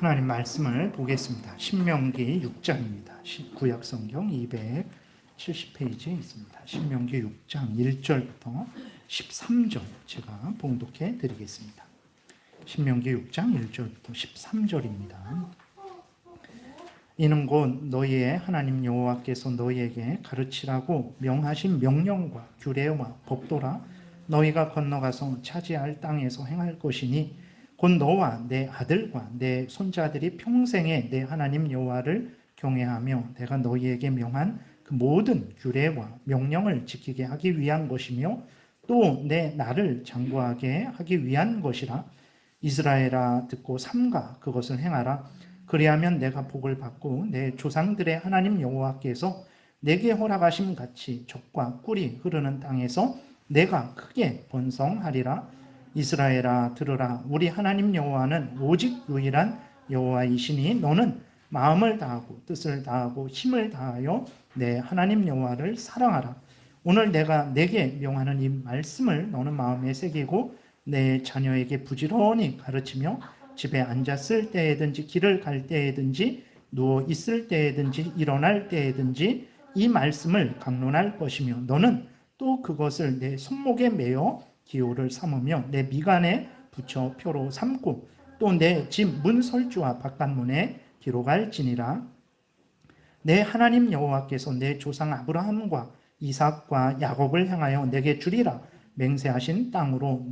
하나님 말씀을 보겠습니다. 신명기 6장입니다. 구약성경 270페이지에 있습니다. 신명기 6장 1절부터 13절 제가 봉독해 드리겠습니다. 신명기 6장 1절부터 13절입니다. 이는 곧 너희의 하나님 여호와께서 너희에게 가르치라고 명하신 명령과 규례와 법도라 너희가 건너가서 차지할 땅에서 행할 것이니 곧 너와 내 아들과 내 손자들이 평생에 내 하나님 여호와를 경외하며 내가 너희에게 명한 그 모든 규례와 명령을 지키게 하기 위한 것이며 또 내 나를 장구하게 하기 위한 것이라. 이스라엘아 듣고 삼가 그것을 행하라. 그리하면 내가 복을 받고 내 조상들의 하나님 여호와께서 내게 허락하심 같이 젖과 꿀이 흐르는 땅에서 내가 크게 번성하리라. 이스라엘아 들으라. 우리 하나님 여호와는 오직 유일한 여호와이시니 너는 마음을 다하고 뜻을 다하고 힘을 다하여 내 하나님 여호와를 사랑하라. 오늘 내가 내게 명하는 이 말씀을 너는 마음에 새기고 내 자녀에게 부지런히 가르치며 집에 앉았을 때에든지 길을 갈 때에든지 누워 있을 때에든지 일어날 때에든지 이 말씀을 강론할 것이며 너는 또 그것을 내 손목에 매어 기호를 삼으며 내 미간에 붙여 표로 삼고 또 내 집 문설주와 바깥문에 기록할지니라. 내 하나님 여호와께서 내 조상 아브라함과 이삭과 야곱을 향하여 내게 주리라 맹세하신 땅으로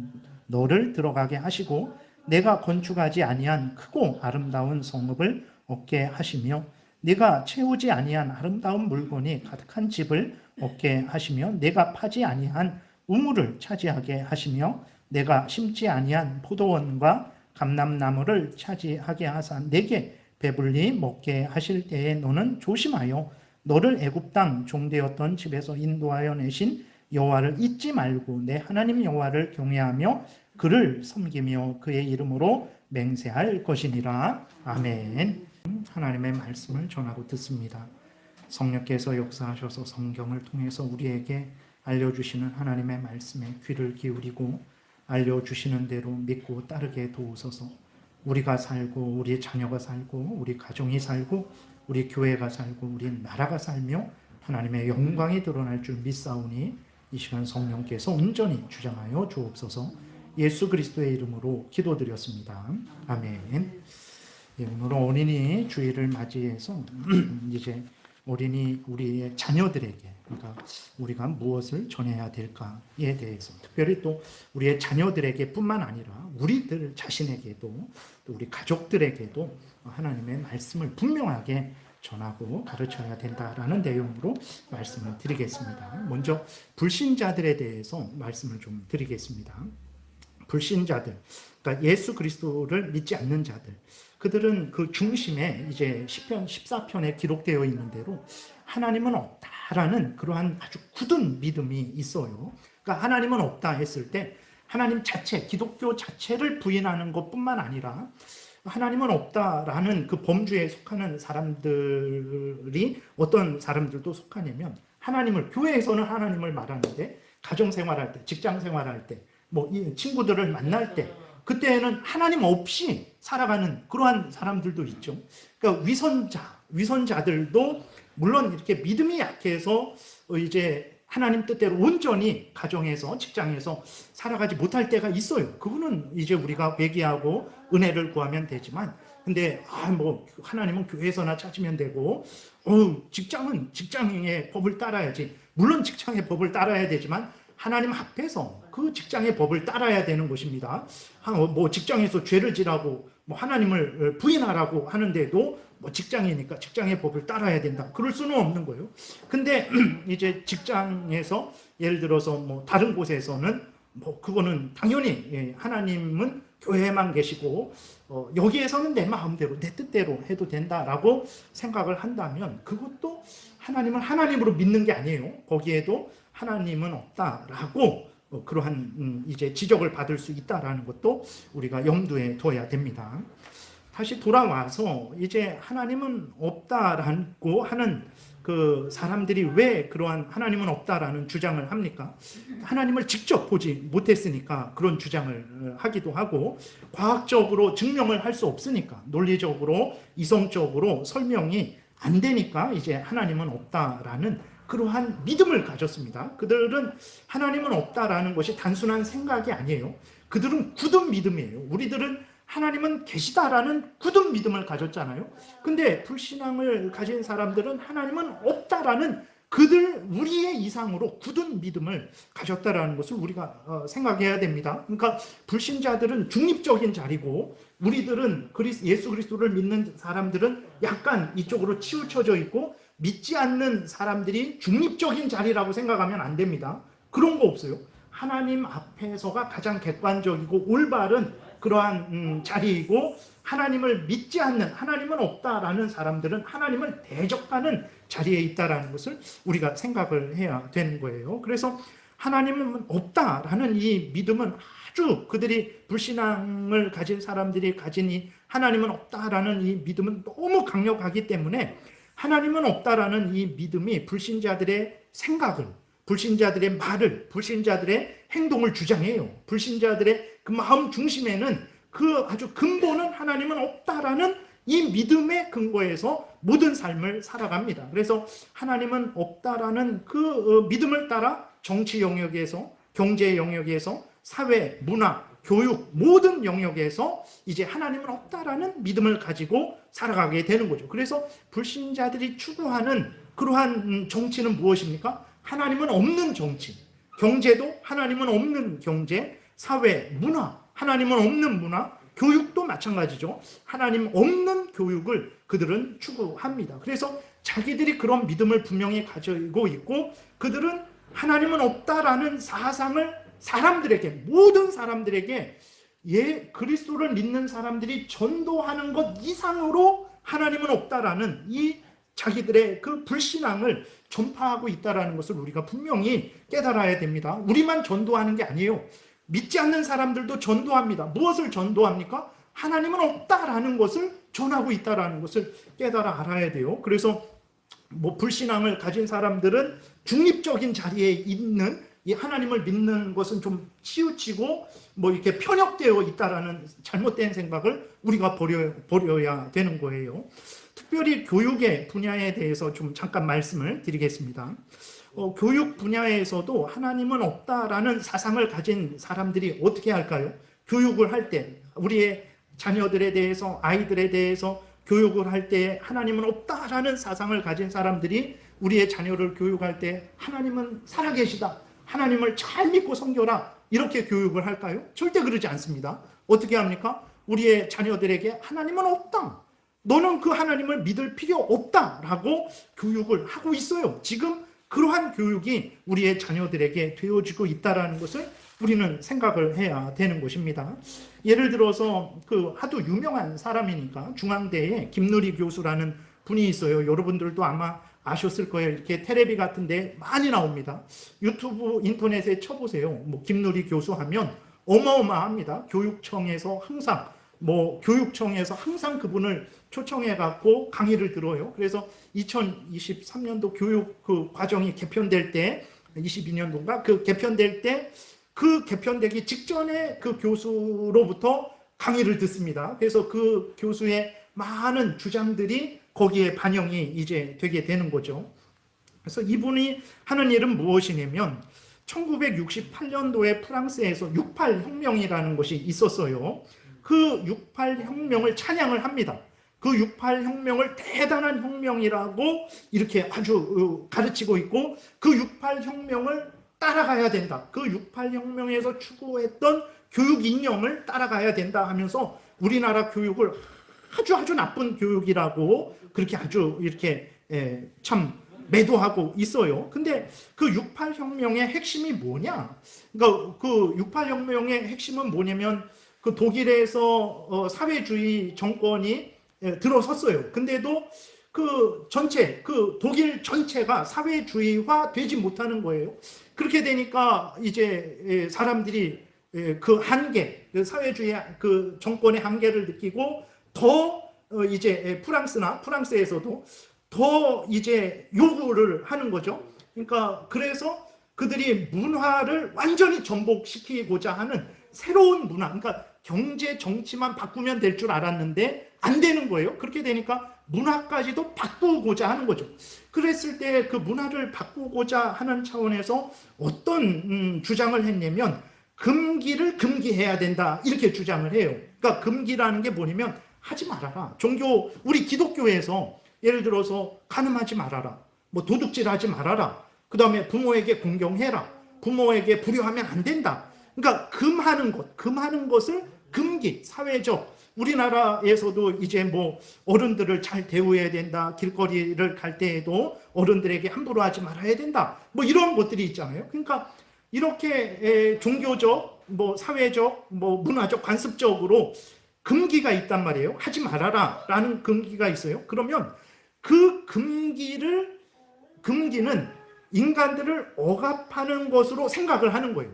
너를 들어가게 하시고 내가 건축하지 아니한 크고 아름다운 성읍을 얻게 하시며 내가 채우지 아니한 아름다운 물건이 가득한 집을 얻게 하시며 내가 파지 아니한 우물을 차지하게 하시며 내가 심지 아니한 포도원과 감람나무를 차지하게 하사 내게 배불리 먹게 하실 때에 너는 조심하여 너를 애굽 땅 종되었던 집에서 인도하여 내신 여호와를 잊지 말고 내 하나님 여호와를 경외하며 그를 섬기며 그의 이름으로 맹세할 것이니라. 아멘. 하나님의 말씀을 전하고 듣습니다. 성령께서 역사하셔서 성경을 통해서 우리에게 알려주시는 하나님의 말씀에 귀를 기울이고 알려주시는 대로 믿고 따르게 도우소서. 우리가 살고 우리 자녀가 살고 우리 가정이 살고 우리 교회가 살고 우리 나라가 살며 하나님의 영광이 드러날 줄 믿사오니 이 시간 성령께서 온전히 주장하여 주옵소서. 예수 그리스도의 이름으로 기도드렸습니다. 아멘. 오늘은 어린이 주일을 맞이해서 이제 어린이 우리의 자녀들에게 그러니까 우리가 무엇을 전해야 될까에 대해서 특별히 또 우리의 자녀들에게 뿐만 아니라 우리들 자신에게도 또 우리 가족들에게도 하나님의 말씀을 분명하게 전하고 가르쳐야 된다라는 내용으로 말씀을 드리겠습니다. 먼저 불신자들에 대해서 말씀을 좀 드리겠습니다. 불신자들, 그러니까 예수 그리스도를 믿지 않는 자들, 그들은 그 중심에 이제 시편 14편에 기록되어 있는 대로 하나님은 없다라는 그러한 아주 굳은 믿음이 있어요. 그러니까 하나님은 없다 했을 때 하나님 자체, 기독교 자체를 부인하는 것뿐만 아니라 하나님은 없다라는 그 범주에 속하는 사람들이 어떤 사람들도 속하냐면 하나님을 교회에서는 하나님을 말하는데 가정생활할 때, 직장생활할 때, 뭐 친구들을 만날 때 그때는 하나님 없이 살아가는 그러한 사람들도 있죠. 그러니까 위선자들도 물론 이렇게 믿음이 약해서 이제 하나님 뜻대로 온전히 가정에서 직장에서 살아가지 못할 때가 있어요. 그거는 이제 우리가 회개하고 은혜를 구하면 되지만 근데 뭐 하나님은 교회에서나 찾으면 되고 직장은 직장의 법을 따라야지. 물론 직장의 법을 따라야 되지만 하나님 앞에서 그 직장의 법을 따라야 되는 것입니다. 뭐 직장에서 죄를 지라고 뭐 하나님을 부인하라고 하는데도 뭐 직장이니까 직장의 법을 따라야 된다. 그럴 수는 없는 거예요. 근데 이제 직장에서 예를 들어서 뭐 다른 곳에서는 뭐 그거는 당연히 하나님은 교회에만 계시고 여기에서는 내 마음대로 내 뜻대로 해도 된다라고 생각을 한다면 그것도 하나님을 하나님으로 믿는 게 아니에요. 거기에도 하나님은 없다라고 그러한 이제 지적을 받을 수 있다라는 것도 우리가 염두에 둬야 됩니다. 다시 돌아와서 이제 하나님은 없다라고 하는 그 사람들이 왜 그러한 하나님은 없다라는 주장을 합니까? 하나님을 직접 보지 못했으니까 그런 주장을 하기도 하고, 과학적으로 증명을 할 수 없으니까, 논리적으로 이성적으로 설명이 안 되니까 이제 하나님은 없다라는 그러한 믿음을 가졌습니다. 그들은 하나님은 없다라는 것이 단순한 생각이 아니에요. 그들은 굳은 믿음이에요. 우리들은 하나님은 계시다라는 굳은 믿음을 가졌잖아요. 근데 불신앙을 가진 사람들은 하나님은 없다라는 우리의 이상으로 굳은 믿음을 가졌다라는 것을 우리가 생각해야 됩니다. 그러니까 불신자들은 중립적인 자리고, 우리들은 예수 그리스도를 믿는 사람들은 약간 이쪽으로 치우쳐져 있고, 믿지 않는 사람들이 중립적인 자리라고 생각하면 안 됩니다. 그런 거 없어요. 하나님 앞에서가 가장 객관적이고 올바른 그러한 자리이고, 하나님을 믿지 않는, 하나님은 없다라는 사람들은 하나님을 대적하는 자리에 있다라는 것을 우리가 생각을 해야 되는 거예요. 그래서 하나님은 없다라는 이 믿음은 아주, 그들이 불신앙을 가진 사람들이 가진 이 하나님은 없다라는 이 믿음은 너무 강력하기 때문에, 하나님은 없다라는 이 믿음이 불신자들의 생각을, 불신자들의 말을, 불신자들의 행동을 주장해요. 불신자들의 그 마음 중심에는 그 아주 근본은 하나님은 없다라는 이 믿음의 근거에서 모든 삶을 살아갑니다. 그래서 하나님은 없다라는 그 믿음을 따라 정치 영역에서, 경제 영역에서, 사회, 문화, 교육 모든 영역에서 이제 하나님은 없다라는 믿음을 가지고 살아가게 되는 거죠. 그래서 불신자들이 추구하는 그러한 정치는 무엇입니까? 하나님은 없는 정치. 경제도 하나님은 없는 경제, 사회, 문화, 하나님은 없는 문화, 교육도 마찬가지죠. 하나님 없는 교육을 그들은 추구합니다. 그래서 자기들이 그런 믿음을 분명히 가지고 있고, 그들은 하나님은 없다라는 사상을 사람들에게, 모든 사람들에게, 그리스도를 믿는 사람들이 전도하는 것 이상으로 하나님은 없다라는 이 자기들의 그 불신앙을 전파하고 있다는 것을 우리가 분명히 깨달아야 됩니다. 우리만 전도하는 게 아니에요. 믿지 않는 사람들도 전도합니다. 무엇을 전도합니까? 하나님은 없다라는 것을 전하고 있다는 것을 깨달아 알아야 돼요. 그래서 불신앙을 가진 사람들은 중립적인 자리에 있는, 이 하나님을 믿는 것은 좀 치우치고 이렇게 편협되어 있다라는 잘못된 생각을 우리가 버려야 되는 거예요. 특별히 교육의 분야에 대해서 좀 잠깐 말씀을 드리겠습니다. 교육 분야에서도 하나님은 없다라는 사상을 가진 사람들이 어떻게 할까요? 교육을 할 때, 우리의 자녀들에 대해서, 아이들에 대해서 교육을 할 때 하나님은 없다라는 사상을 가진 사람들이 우리의 자녀를 교육할 때 하나님은 살아계시다, 하나님을 잘 믿고 섬겨라, 이렇게 교육을 할까요? 절대 그러지 않습니다. 어떻게 합니까? 우리의 자녀들에게 하나님은 없다, 너는 그 하나님을 믿을 필요 없다라고 교육을 하고 있어요. 지금 그러한 교육이 우리의 자녀들에게 되어지고 있다는 것을 우리는 생각을 해야 되는 것입니다. 예를 들어서 하도 유명한 사람이니까 중앙대에 김누리 교수라는 분이 있어요. 여러분들도 아마 아셨을 거예요. 이렇게 텔레비 같은 데 많이 나옵니다. 유튜브, 인터넷에 쳐보세요. 김누리 교수 하면 어마어마합니다. 교육청에서 항상 그분을 초청해갖고 강의를 들어요. 그래서 2023년도 교육 과정이 개편될 때, 22년도인가? 개편될 때, 개편되기 직전에 그 교수로부터 강의를 듣습니다. 그래서 그 교수의 많은 주장들이 거기에 반영이 이제 되게 되는 거죠. 그래서 이분이 하는 일은 무엇이냐면, 1968년도에 프랑스에서 68혁명이라는 것이 있었어요. 그 68혁명을 찬양을 합니다. 그 68혁명을 대단한 혁명이라고 이렇게 아주 가르치고 있고, 그 68혁명을 따라가야 된다, 그 68혁명에서 추구했던 교육 이념을 따라가야 된다 하면서 우리나라 교육을 아주 나쁜 교육이라고 그렇게 아주 이렇게 참 매도하고 있어요. 근데 그 68혁명의 핵심이 뭐냐? 그러니까 그 68혁명의 핵심은 뭐냐면, 그 독일에서 사회주의 정권이 들어섰어요. 근데도 그 독일 전체가 사회주의화 되지 못하는 거예요. 그렇게 되니까 이제 사람들이 그 한계, 그 사회주의 그 정권의 한계를 느끼고 더 이제 프랑스에서도 더 이제 요구를 하는 거죠. 그러니까 그래서 그들이 문화를 완전히 전복시키고자 하는 새로운 문화, 그러니까 경제 정치만 바꾸면 될 줄 알았는데 안 되는 거예요. 그렇게 되니까 문화까지도 바꾸고자 하는 거죠. 그랬을 때 그 문화를 바꾸고자 하는 차원에서 어떤 주장을 했냐면 금기를 금기해야 된다 이렇게 주장을 해요. 그러니까 금기라는 게 뭐냐면 하지 말아라. 우리 기독교에서 예를 들어서 간음하지 말아라. 뭐 도둑질하지 말아라. 그 다음에 부모에게 공경해라. 부모에게 불효하면 안 된다. 그러니까 금하는 것을 금기, 사회적. 우리나라에서도 이제 뭐 어른들을 잘 대우해야 된다. 길거리를 갈 때에도 어른들에게 함부로 하지 말아야 된다. 뭐 이런 것들이 있잖아요. 그러니까 이렇게 종교적, 뭐 사회적, 뭐 문화적, 관습적으로 금기가 있단 말이에요. 하지 말아라 라는 금기가 있어요. 그러면 그 금기는 인간들을 억압하는 것으로 생각을 하는 거예요.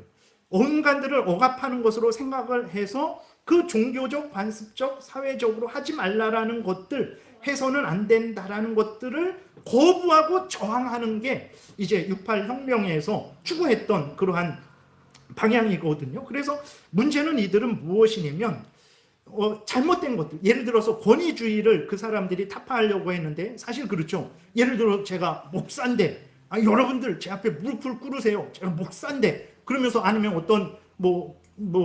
인간들을 억압하는 것으로 생각을 해서 그 종교적, 관습적, 사회적으로 하지 말라라는 것들, 해서는 안 된다라는 것들을 거부하고 저항하는 게 이제 68 혁명에서 추구했던 그러한 방향이거든요. 그래서 문제는 이들은 무엇이냐면 잘못된 것들, 예를 들어서 권위주의를 그 사람들이 타파하려고 했는데 사실 그렇죠. 예를 들어 제가 목사인데 여러분들 제 앞에 무릎을 꿇으세요. 제가 목사인데 그러면서 아니면 어떤 뭐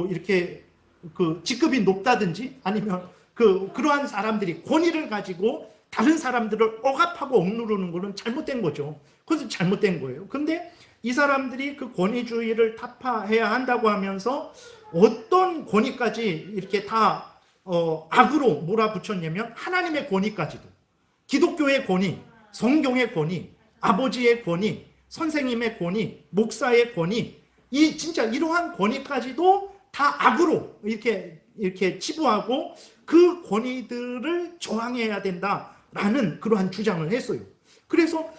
이렇게 그 직급이 높다든지 아니면 그러한 사람들이 권위를 가지고 다른 사람들을 억압하고 억누르는 거는 잘못된 거죠. 그것은 잘못된 거예요. 근데 이 사람들이 그 권위주의를 타파해야 한다고 하면서 어떤 권위까지 이렇게 다 악으로 몰아붙였냐면 하나님의 권위까지도, 기독교의 권위, 성경의 권위, 아버지의 권위, 선생님의 권위, 목사의 권위, 진짜 이러한 권위까지도 다 악으로 이렇게 치부하고 그 권위들을 저항해야 된다라는 그러한 주장을 했어요. 그래서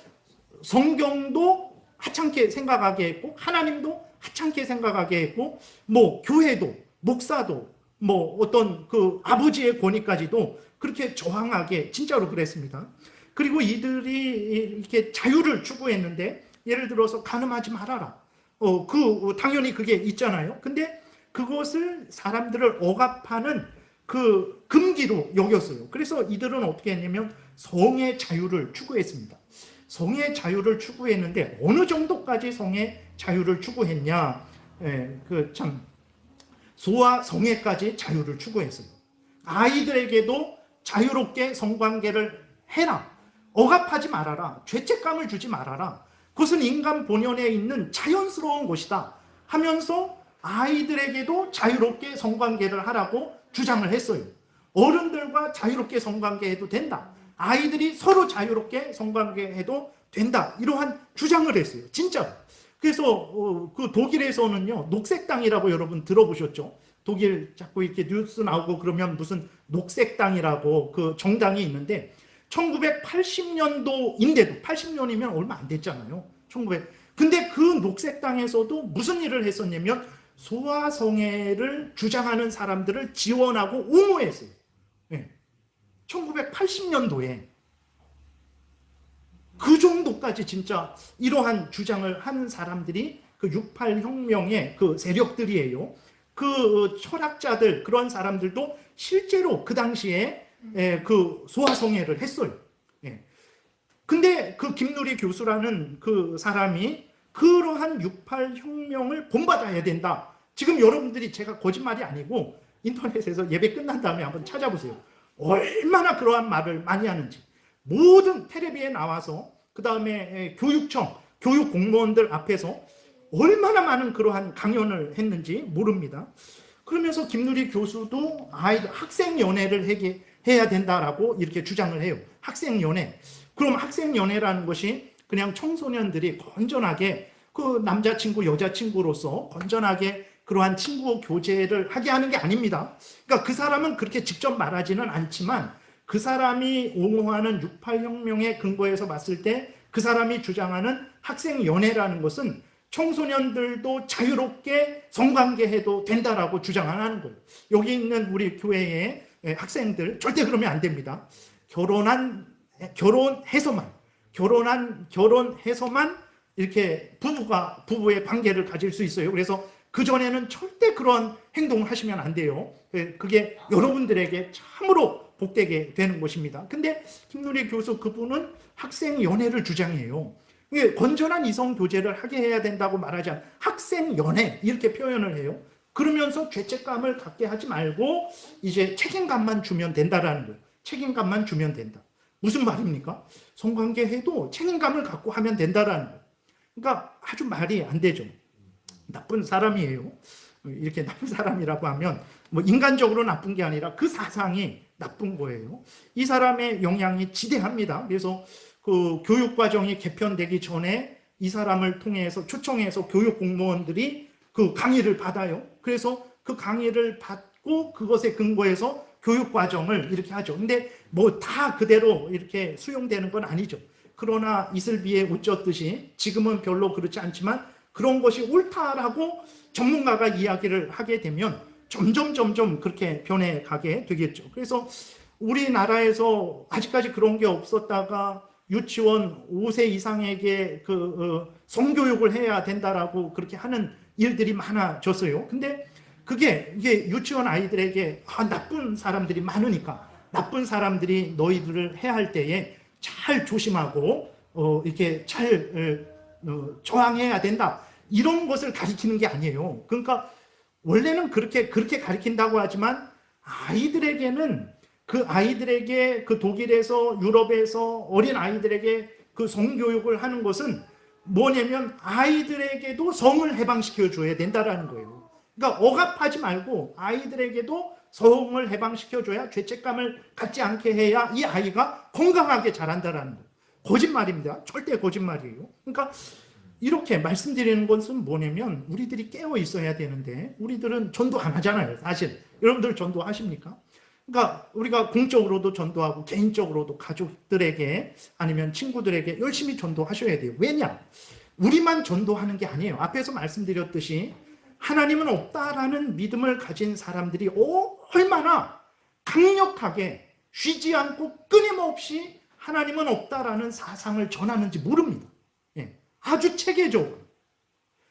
성경도 하찮게 생각하게 했고 하나님도 하찮게 생각하게 했고 뭐 교회도 목사도 뭐 어떤 그 아버지의 권위까지도 그렇게 저항하게 진짜로 그랬습니다. 그리고 이들이 이렇게 자유를 추구했는데 예를 들어서 간음하지 말아라. 당연히 그게 있잖아요. 근데 그것을 사람들을 억압하는 그 금기로 여겼어요. 그래서 이들은 어떻게 했냐면 성의 자유를 추구했습니다. 성의 자유를 추구했는데 어느 정도까지 성의 자유를 추구했냐? 소아 성애까지 자유를 추구했어요. 아이들에게도 자유롭게 성관계를 해라. 억압하지 말아라. 죄책감을 주지 말아라. 그것은 인간 본연에 있는 자연스러운 것이다 하면서 아이들에게도 자유롭게 성관계를 하라고 주장을 했어요. 어른들과 자유롭게 성관계해도 된다. 아이들이 서로 자유롭게 성관계해도 된다. 이러한 주장을 했어요. 진짜. 그래서 그 독일에서는요, 녹색당이라고 여러분 들어보셨죠? 독일 자꾸 이렇게 뉴스 나오고 그러면 무슨 녹색당이라고 그 정당이 있는데 1980년도인데도 80년이면 얼마 안 됐잖아요. 근데 그 녹색당에서도 무슨 일을 했었냐면 소아성애를 주장하는 사람들을 지원하고 옹호했어요. 네. 1980년도에 그 정도까지 진짜 이러한 주장을 하는 사람들이 그 68 혁명의 그 세력들이에요. 그 철학자들 그런 사람들도 실제로 그 당시에 그 소아성애를 했어요. 근데 그 김누리 교수라는 그 사람이 그러한 68 혁명을 본받아야 된다. 지금 여러분들이 제가 거짓말이 아니고 인터넷에서 예배 끝난 다음에 한번 찾아보세요. 얼마나 그러한 말을 많이 하는지. 모든 텔레비에 나와서 그 다음에 교육청, 교육 공무원들 앞에서 얼마나 많은 그러한 강연을 했는지 모릅니다. 그러면서 김누리 교수도 학생연애를 해야 된다라고 이렇게 주장을 해요. 학생연애. 그럼 학생연애라는 것이 그냥 청소년들이 건전하게 그 남자친구, 여자친구로서 건전하게 그러한 친구 교제를 하게 하는 게 아닙니다. 그러니까 그 사람은 그렇게 직접 말하지는 않지만 그 사람이 옹호하는 68 혁명의 근거에서 봤을 때 그 사람이 주장하는 학생연애라는 것은 청소년들도 자유롭게 성관계해도 된다라고 주장을 하는 거예요. 여기 있는 우리 교회에 학생들 절대 그러면 안 됩니다. 결혼해서만 이렇게 부부의 관계를 가질 수 있어요. 그래서 그전에는 절대 그런 행동을 하시면 안 돼요. 그게 여러분들에게 참으로 복되게 되는 것입니다. 근데 김누리 교수 그분은 학생 연애를 주장해요. 건전한 이성 교제를 하게 해야 된다고 말하지 않아요. 학생 연애 이렇게 표현을 해요. 그러면서 죄책감을 갖게 하지 말고 이제 책임감만 주면 된다라는 거예요. 책임감만 주면 된다. 무슨 말입니까? 성관계 해도 책임감을 갖고 하면 된다라는 거예요. 그러니까 아주 말이 안 되죠. 나쁜 사람이에요. 이렇게 나쁜 사람이라고 하면 뭐 인간적으로 나쁜 게 아니라 그 사상이 나쁜 거예요. 이 사람의 영향이 지대합니다. 그래서 그 교육 과정이 개편되기 전에 이 사람을 통해서 초청해서 교육 공무원들이 그 강의를 받아요. 그래서 그 강의를 받고 그것에 근거해서 교육 과정을 이렇게 하죠. 근데 뭐 다 그대로 이렇게 수용되는 건 아니죠. 그러나 이슬비에 옷 젖듯이 지금은 별로 그렇지 않지만 그런 것이 옳다라고 전문가가 이야기를 하게 되면 점점 그렇게 변해가게 되겠죠. 그래서 우리나라에서 아직까지 그런 게 없었다가 유치원 5세 이상에게 성교육을 해야 된다라고 그렇게 하는 일들이 많아졌어요. 근데 이게 유치원 아이들에게 나쁜 사람들이 많으니까 나쁜 사람들이 너희들을 해야 할 때에 잘 조심하고 이렇게 잘 저항해야 된다. 이런 것을 가리키는 게 아니에요. 그러니까 원래는 그렇게 가리킨다고 하지만 아이들에게 그 독일에서 유럽에서 어린 아이들에게 그 성교육을 하는 것은 뭐냐면 아이들에게도 성을 해방시켜 줘야 된다라는 거예요. 그러니까 억압하지 말고 아이들에게도 성을 해방시켜 줘야 죄책감을 갖지 않게 해야 이 아이가 건강하게 자란다라는 거예요. 거짓말입니다. 절대 거짓말이에요. 그러니까 이렇게 말씀드리는 것은 뭐냐면 우리들이 깨어 있어야 되는데 우리들은 전도 안 하잖아요. 사실 여러분들 전도하십니까? 그러니까 우리가 공적으로도 전도하고 개인적으로도 가족들에게 아니면 친구들에게 열심히 전도하셔야 돼요. 왜냐? 우리만 전도하는 게 아니에요. 앞에서 말씀드렸듯이 하나님은 없다라는 믿음을 가진 사람들이 얼마나 강력하게 쉬지 않고 끊임없이 하나님은 없다라는 사상을 전하는지 모릅니다. 아주 체계적으로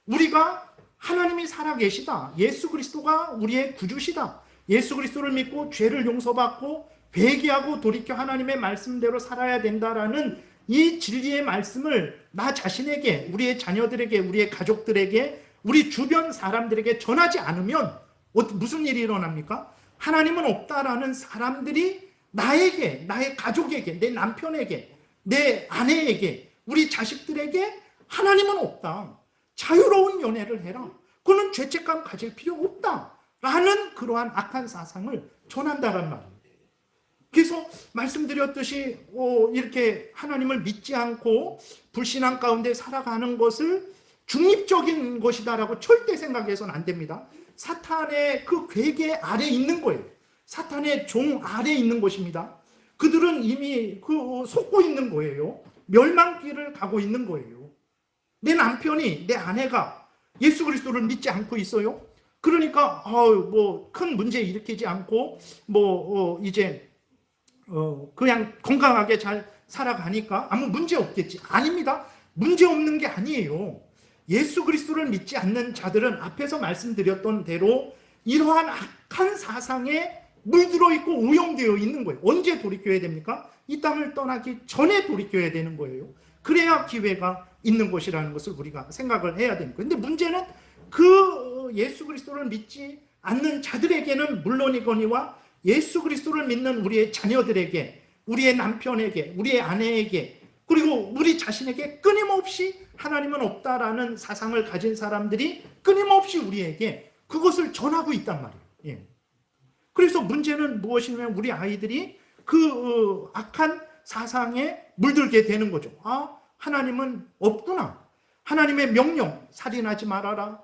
우리가 하나님이 살아계시다. 예수 그리스도가 우리의 구주시다. 예수 그리스도를 믿고 죄를 용서받고 회개하고 돌이켜 하나님의 말씀대로 살아야 된다라는 이 진리의 말씀을 나 자신에게, 우리의 자녀들에게, 우리의 가족들에게, 우리 주변 사람들에게 전하지 않으면 무슨 일이 일어납니까? 하나님은 없다라는 사람들이 나에게, 나의 가족에게, 내 남편에게, 내 아내에게, 우리 자식들에게 하나님은 없다. 자유로운 연애를 해라. 그거는 죄책감 가질 필요 없다. 라는 그러한 악한 사상을 전한다란 말입니다. 그래서 말씀드렸듯이 이렇게 하나님을 믿지 않고 불신앙 가운데 살아가는 것을 중립적인 것이다라고 절대 생각해서는 안 됩니다. 사탄의 그 괴계 아래 있는 거예요. 사탄의 종 아래 있는 것입니다. 그들은 이미 속고 있는 거예요. 멸망길을 가고 있는 거예요. 내 남편이, 내 아내가 예수 그리스도를 믿지 않고 있어요. 그러니까 큰 문제 일으키지 않고 이제 그냥 건강하게 잘 살아가니까 아무 문제 없겠지. 아닙니다. 문제 없는 게 아니에요. 예수 그리스도를 믿지 않는 자들은 앞에서 말씀드렸던 대로 이러한 악한 사상에 물들어 있고 오염되어 있는 거예요. 언제 돌이켜야 됩니까? 이 땅을 떠나기 전에 돌이켜야 되는 거예요. 그래야 기회가 있는 것이라는 것을 우리가 생각을 해야 되는 거예요. 근데 문제는 그 예수 그리스도를 믿지 않는 자들에게는 물론이거니와 예수 그리스도를 믿는 우리의 자녀들에게, 우리의 남편에게, 우리의 아내에게, 그리고 우리 자신에게 끊임없이 하나님은 없다라는 사상을 가진 사람들이 끊임없이 우리에게 그것을 전하고 있단 말이에요. 그래서 문제는 무엇이냐면 우리 아이들이 그 악한 사상에 물들게 되는 거죠. 하나님은 없구나. 하나님의 명령, 살인하지 말아라.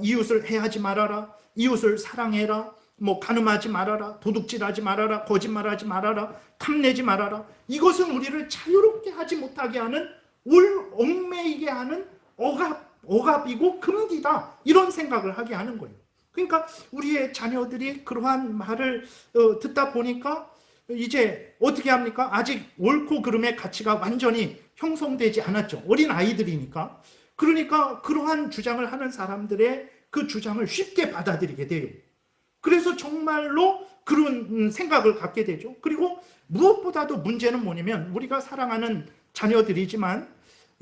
이웃을 해하지 말아라. 이웃을 사랑해라. 간음하지 말아라. 도둑질하지 말아라. 거짓말하지 말아라. 탐내지 말아라. 이것은 우리를 자유롭게 하지 못하게 하는 얽매이게 하는 억압이고 금기다. 이런 생각을 하게 하는 거예요. 그러니까 우리의 자녀들이 그러한 말을 듣다 보니까 이제 어떻게 합니까? 아직 옳고 그름의 가치가 완전히 형성되지 않았죠. 어린 아이들이니까. 그러니까 그러한 주장을 하는 사람들의 그 주장을 쉽게 받아들이게 돼요. 그래서 정말로 그런 생각을 갖게 되죠. 그리고 무엇보다도 문제는 뭐냐면 우리가 사랑하는 자녀들이지만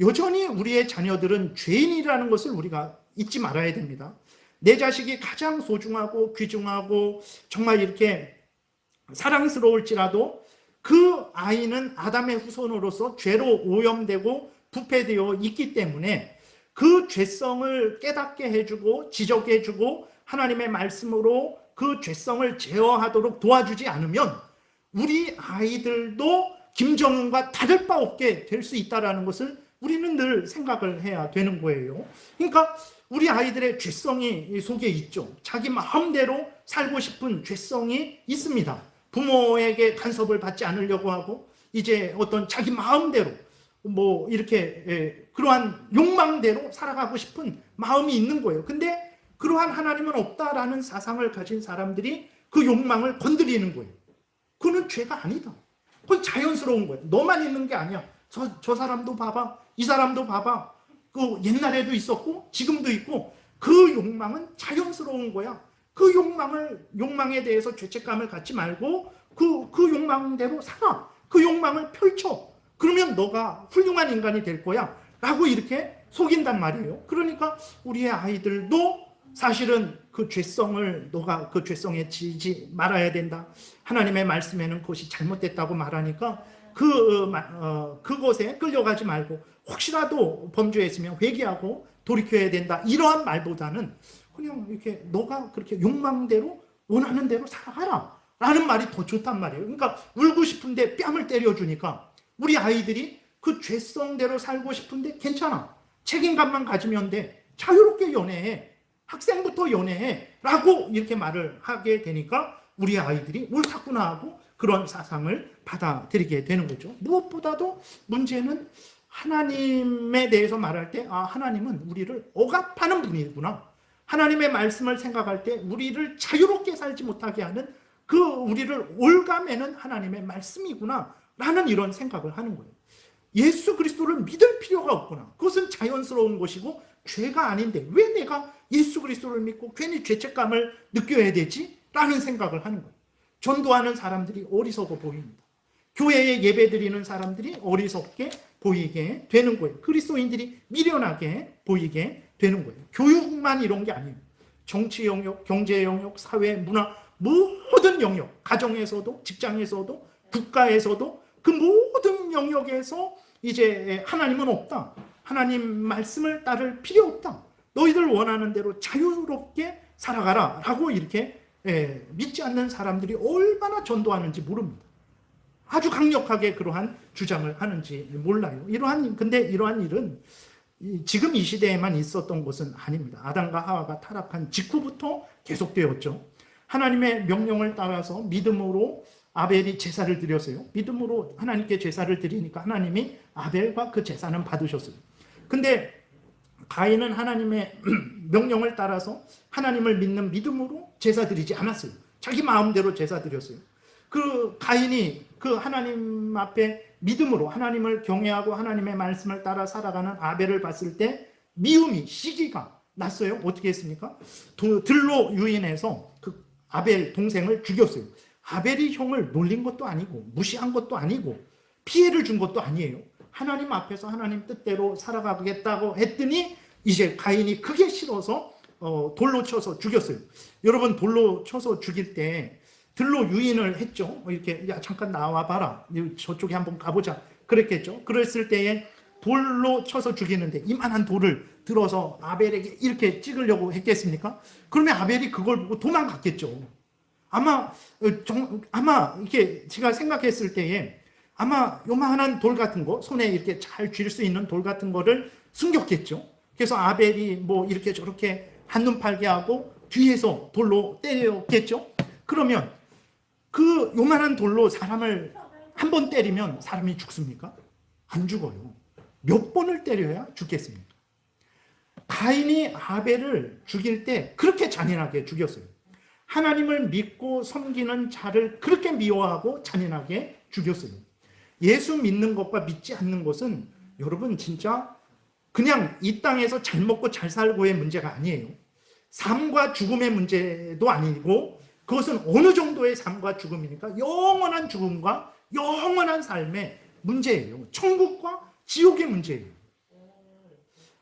여전히 우리의 자녀들은 죄인이라는 것을 우리가 잊지 말아야 됩니다. 내 자식이 가장 소중하고 귀중하고 정말 이렇게 사랑스러울지라도 그 아이는 아담의 후손으로서 죄로 오염되고 부패되어 있기 때문에 그 죄성을 깨닫게 해주고 지적해주고 하나님의 말씀으로 그 죄성을 제어하도록 도와주지 않으면 우리 아이들도 김정은과 다를 바 없게 될 수 있다는 것을 우리는 늘 생각을 해야 되는 거예요. 그러니까 우리 아이들의 죄성이 속에 있죠. 자기 마음대로 살고 싶은 죄성이 있습니다. 부모에게 간섭을 받지 않으려고 하고 이제 어떤 자기 마음대로 뭐 이렇게 그러한 욕망대로 살아가고 싶은 마음이 있는 거예요. 근데 그러한 하나님은 없다라는 사상을 가진 사람들이 그 욕망을 건드리는 거예요. 그건 죄가 아니다. 그건 자연스러운 거예요. 너만 있는 게 아니야. 저 사람도 봐봐. 이 사람도 봐봐. 그 옛날에도 있었고 지금도 있고 그 욕망은 자연스러운 거야. 그 욕망에 대해서 죄책감을 갖지 말고 그 욕망대로 살아. 그 욕망을 펼쳐. 그러면 너가 훌륭한 인간이 될 거야. 라고 이렇게 속인단 말이에요. 그러니까 우리의 아이들도 사실은 그 죄성을 너가 그 죄성에 지지 말아야 된다. 하나님의 말씀에는 그것이 잘못됐다고 말하니까 그것에 끌려가지 말고 혹시라도 범죄했으면 회개하고 돌이켜야 된다. 이러한 말보다는 그냥 이렇게 너가 그렇게 욕망대로 원하는 대로 살아가라. 라는 말이 더 좋단 말이에요. 그러니까 울고 싶은데 뺨을 때려주니까 우리 아이들이 그 죄성대로 살고 싶은데 괜찮아. 책임감만 가지면 돼. 자유롭게 연애해. 학생부터 연애해. 라고 이렇게 말을 하게 되니까 우리 아이들이 옳다구나 하고 그런 사상을 받아들이게 되는 거죠. 무엇보다도 문제는 하나님에 대해서 말할 때 하나님은 우리를 억압하는 분이구나. 하나님의 말씀을 생각할 때 우리를 자유롭게 살지 못하게 하는 그 우리를 올가매는 하나님의 말씀이구나 라는 이런 생각을 하는 거예요. 예수 그리스도를 믿을 필요가 없구나. 그것은 자연스러운 것이고 죄가 아닌데 왜 내가 예수 그리스도를 믿고 괜히 죄책감을 느껴야 되지? 라는 생각을 하는 거예요. 전도하는 사람들이 어리석어 보입니다. 교회에 예배드리는 사람들이 어리석게 보이게 되는 거예요. 그리스도인들이 미련하게 보이게 되는 거예요. 교육만 이런 게 아니에요. 정치 영역, 경제 영역, 사회, 문화 모든 영역, 가정에서도 직장에서도 국가에서도 그 모든 영역에서 이제 하나님은 없다. 하나님 말씀을 따를 필요 없다. 너희들 원하는 대로 자유롭게 살아가라 라고 이렇게 믿지 않는 사람들이 얼마나 전도하는지 모릅니다. 아주 강력하게 그러한 주장을 하는지 몰라요. 근데 이러한 일은 지금 이 시대에만 있었던 것은 아닙니다. 아담과 하와가 타락한 직후부터 계속되었죠. 하나님의 명령을 따라서 믿음으로 아벨이 제사를 드렸어요. 믿음으로 하나님께 제사를 드리니까 하나님이 아벨과 그 제사는 받으셨어요. 근데 가인은 하나님의 명령을 따라서 하나님을 믿는 믿음으로 제사 드리지 않았어요. 자기 마음대로 제사 드렸어요. 그 가인이 그 하나님 앞에 믿음으로 하나님을 경외하고 하나님의 말씀을 따라 살아가는 아벨을 봤을 때 미움이 시기가 났어요. 어떻게 했습니까? 들로 유인해서 그 아벨 동생을 죽였어요. 아벨이 형을 놀린 것도 아니고 무시한 것도 아니고 피해를 준 것도 아니에요. 하나님 앞에서 하나님 뜻대로 살아가겠다고 했더니 이제 가인이 그게 싫어서 돌로 쳐서 죽였어요. 여러분 돌로 쳐서 죽일 때 들로 유인을 했죠. 이렇게 야 잠깐 나와봐라. 저쪽에 한번 가보자. 그랬겠죠. 그랬을 때에 돌로 쳐서 죽이는데 이만한 돌을 들어서 아벨에게 이렇게 찍으려고 했겠습니까? 그러면 아벨이 그걸 보고 도망갔겠죠. 아마 이렇게 제가 생각했을 때에 아마 요만한 돌 같은 거 손에 이렇게 잘 쥘 수 있는 돌 같은 거를 숨겼겠죠. 그래서 아벨이 뭐 이렇게 저렇게 한눈 팔게 하고 뒤에서 돌로 때렸겠죠. 그러면 그 요만한 돌로 사람을 한 번 때리면 사람이 죽습니까? 안 죽어요. 몇 번을 때려야 죽겠습니까? 가인이 아벨을 죽일 때 그렇게 잔인하게 죽였어요. 하나님을 믿고 섬기는 자를 그렇게 미워하고 잔인하게 죽였어요. 예수 믿는 것과 믿지 않는 것은 여러분 진짜 그냥 이 땅에서 잘 먹고 잘 살고의 문제가 아니에요. 삶과 죽음의 문제도 아니고 그것은 어느 정도의 삶과 죽음이니까 영원한 죽음과 영원한 삶의 문제예요. 천국과 지옥의 문제예요.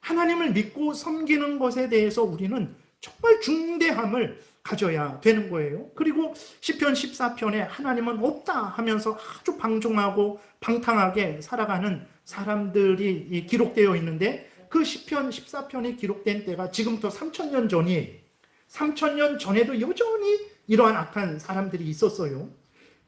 하나님을 믿고 섬기는 것에 대해서 우리는 정말 중대함을 가져야 되는 거예요. 그리고 시편 14편에 하나님은 없다 하면서 아주 방종하고 방탕하게 살아가는 사람들이 기록되어 있는데 그 시편 14편이 기록된 때가 지금부터 3000년 전이에요. 3000년 전에도 여전히 이러한 악한 사람들이 있었어요.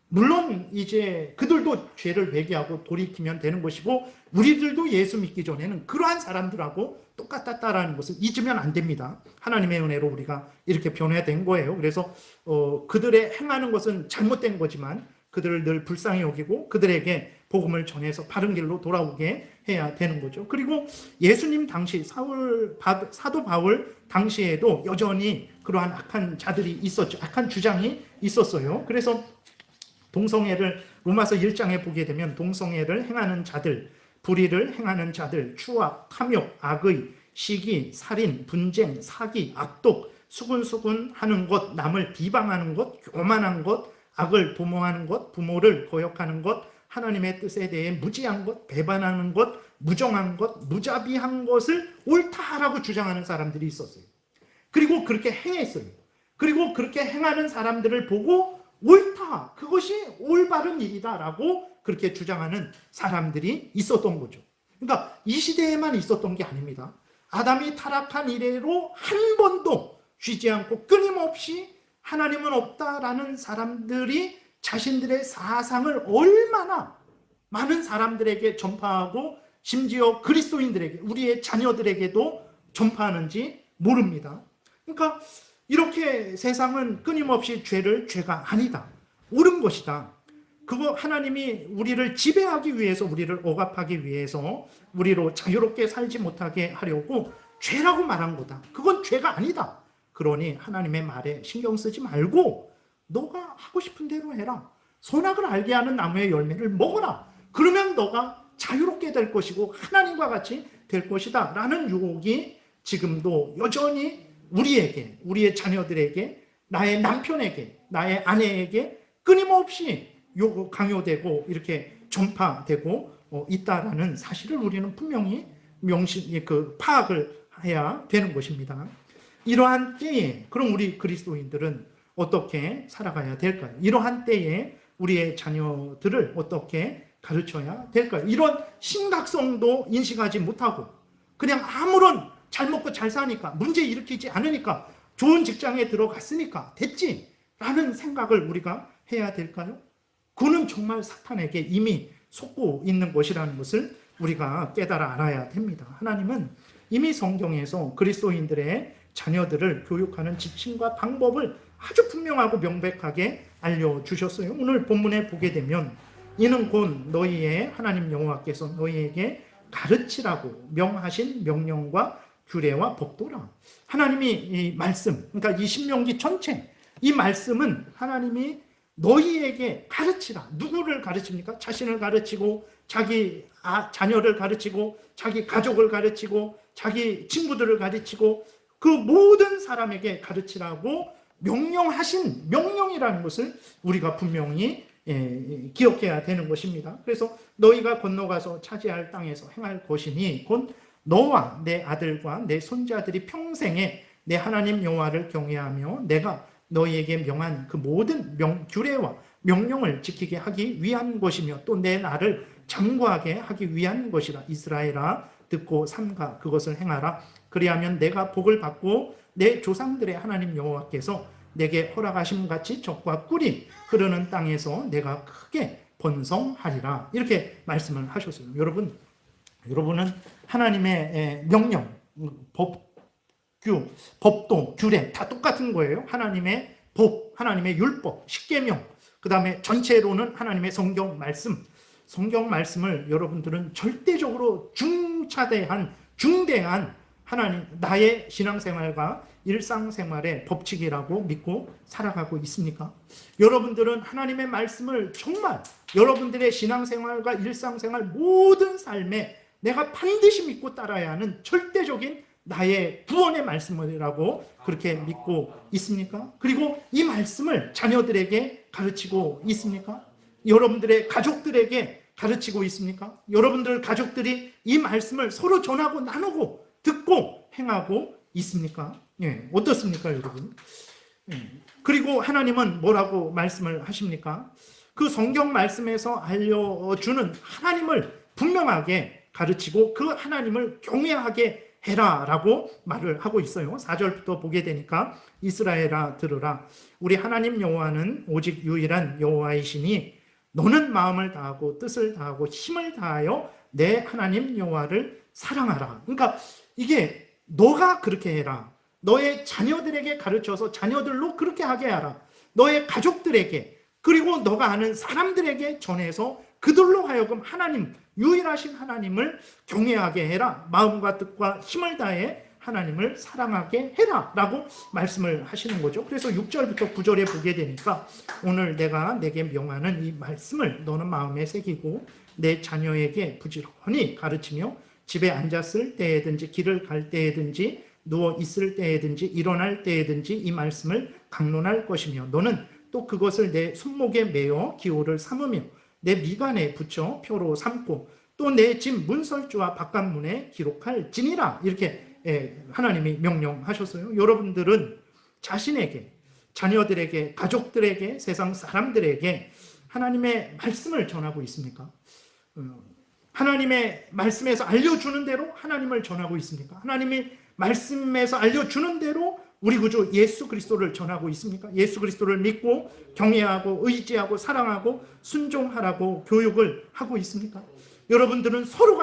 물론 이제 그들도 죄를 회개하고 돌이키면 되는 것이고 우리들도 예수 믿기 전에는 그러한 사람들하고 똑같았다라는 것을 잊으면 안 됩니다. 하나님의 은혜로 우리가 이렇게 변화된 거예요. 그래서 그들의 행하는 것은 잘못된 거지만 그들을 늘 불쌍히 여기고 그들에게 복음을 전해서 바른 길로 돌아오게 해야 되는 거죠. 그리고 예수님 당시 사도 바울 당시에도 여전히 그러한 악한 자들이 있었죠. 악한 주장이 있었어요. 그래서 동성애를 로마서 1장에 보게 되면 동성애를 행하는 자들, 불의를 행하는 자들, 추악, 탐욕, 악의, 시기, 살인, 분쟁, 사기, 악독, 수군수군하는 것, 남을 비방하는 것, 교만한 것, 악을 도모하는 것, 부모를 거역하는 것, 하나님의 뜻에 대해 무지한 것, 배반하는 것, 무정한 것, 무자비한 것을 옳다라고 주장하는 사람들이 있었어요. 그리고 그렇게 행했어요. 그리고 그렇게 행하는 사람들을 보고 옳다, 그것이 올바른 일이다라고 그렇게 주장하는 사람들이 있었던 거죠. 그러니까 이 시대에만 있었던 게 아닙니다. 아담이 타락한 이래로 한 번도 쉬지 않고 끊임없이 하나님은 없다라는 사람들이 자신들의 사상을 얼마나 많은 사람들에게 전파하고 심지어 그리스도인들에게, 우리의 자녀들에게도 전파하는지 모릅니다. 그러니까 이렇게 세상은 끊임없이 죄가 아니다, 옳은 것이다, 그거 하나님이 우리를 지배하기 위해서, 우리를 억압하기 위해서 우리로 자유롭게 살지 못하게 하려고 죄라고 말한 거다, 그건 죄가 아니다. 그러니 하나님의 말에 신경 쓰지 말고 너가 하고 싶은 대로 해라. 선악을 알게 하는 나무의 열매를 먹어라. 그러면 너가 자유롭게 될 것이고 하나님과 같이 될 것이다 라는 유혹이 지금도 여전히 우리에게, 우리의 자녀들에게, 나의 남편에게, 나의 아내에게 끊임없이 강요되고 이렇게 전파되고 있다라는 사실을 우리는 분명히 파악을 해야 되는 것입니다. 이러한 때에 그럼 우리 그리스도인들은 어떻게 살아가야 될까요? 이러한 때에 우리의 자녀들을 어떻게 가르쳐야 될까요? 이런 심각성도 인식하지 못하고 그냥 아무런 잘 먹고 잘 사니까, 문제 일으키지 않으니까, 좋은 직장에 들어갔으니까 됐지 라는 생각을 우리가 해야 될까요? 그는 정말 사탄에게 이미 속고 있는 것이라는 것을 우리가 깨달아 알아야 됩니다. 하나님은 이미 성경에서 그리스도인들의 자녀들을 교육하는 지침과 방법을 아주 분명하고 명백하게 알려주셨어요. 오늘 본문에 보게 되면 이는 곧 너희의 하나님 여호와께서 너희에게 가르치라고 명하신 명령과 규례와 법도라. 하나님이 이 말씀, 그러니까 이 신명기 전체 이 말씀은 하나님이 너희에게 가르치라. 누구를 가르칩니까? 자신을 가르치고 자기 자녀를 가르치고 자기 가족을 가르치고 자기 친구들을 가르치고 그 모든 사람에게 가르치라고 명령하신 명령이라는 것을 우리가 분명히 기억해야 되는 것입니다. 그래서 너희가 건너가서 차지할 땅에서 행할 것이니 곧 너와 내 아들과 내 손자들이 평생에 내 하나님 여호와를 경외하며 내가 너희에게 명한 그 모든 규례와 명령을 지키게 하기 위한 것이며 또 내 나를 장구하게 하기 위한 것이라. 이스라엘아 듣고 삼가 그것을 행하라. 그리하면 내가 복을 받고 내 조상들의 하나님 여호와께서 내게 허락하심 같이 적과 꿀이 흐르는 땅에서 내가 크게 번성하리라. 이렇게 말씀을 하셨어요. 여러분은 하나님의 명령, 법도, 규례 다 똑같은 거예요. 하나님의 법, 하나님의 율법, 십계명, 그 다음에 전체로는 하나님의 성경 말씀을 여러분들은 절대적으로 중대한 하나님, 나의 신앙생활과 일상생활의 법칙이라고 믿고 살아가고 있습니까? 여러분들은 하나님의 말씀을 정말 여러분들의 신앙생활과 일상생활 모든 삶에 내가 반드시 믿고 따라야 하는 절대적인 나의 구원의 말씀이라고 그렇게 믿고 있습니까? 그리고 이 말씀을 자녀들에게 가르치고 있습니까? 여러분들의 가족들에게 가르치고 있습니까? 여러분들 가족들이 이 말씀을 서로 전하고 나누고 듣고 행하고 있습니까? 예, 어떻습니까, 여러분? 예. 그리고 하나님은 뭐라고 말씀을 하십니까? 그 성경 말씀에서 알려주는 하나님을 분명하게 가르치고 그 하나님을 경외하게 해라라고 말을 하고 있어요. 4절부터 보게 되니까 이스라엘아 들으라. 우리 하나님 여호와는 오직 유일한 여호와이시니 너는 마음을 다하고 뜻을 다하고 힘을 다하여 내 하나님 여호와를 사랑하라. 그러니까 이게 너가 그렇게 해라. 너의 자녀들에게 가르쳐서 자녀들로 그렇게 하게 하라. 너의 가족들에게 그리고 너가 아는 사람들에게 전해서 그들로 하여금 하나님, 유일하신 하나님을 경외하게 해라. 마음과 뜻과 힘을 다해 하나님을 사랑하게 해라 라고 말씀을 하시는 거죠. 그래서 6절부터 9절에 보게 되니까 오늘 내가 내게 명하는 이 말씀을 너는 마음에 새기고 내 자녀에게 부지런히 가르치며 집에 앉았을 때에든지 길을 갈 때에든지 누워 있을 때에든지 일어날 때에든지 이 말씀을 강론할 것이며 너는 또 그것을 내 손목에 매어 기호를 삼으며 내 미간에 붙여 표로 삼고 또 내 집 문설주와 바깥문에 기록할지니라. 이렇게 하나님이 명령하셨어요. 여러분들은 자신에게, 자녀들에게, 가족들에게, 세상 사람들에게 하나님의 말씀을 전하고 있습니까? 하나님의 말씀에서 알려주는 대로 하나님을 전하고 있습니까? 하나님이 말씀에서 알려주는 대로 우리 구주 예수 그리스도를 전하고 있습니까? 예수 그리스도를 믿고 경외하고 의지하고 사랑하고 순종하라고 교육을 하고 있습니까? 여러분들은 서로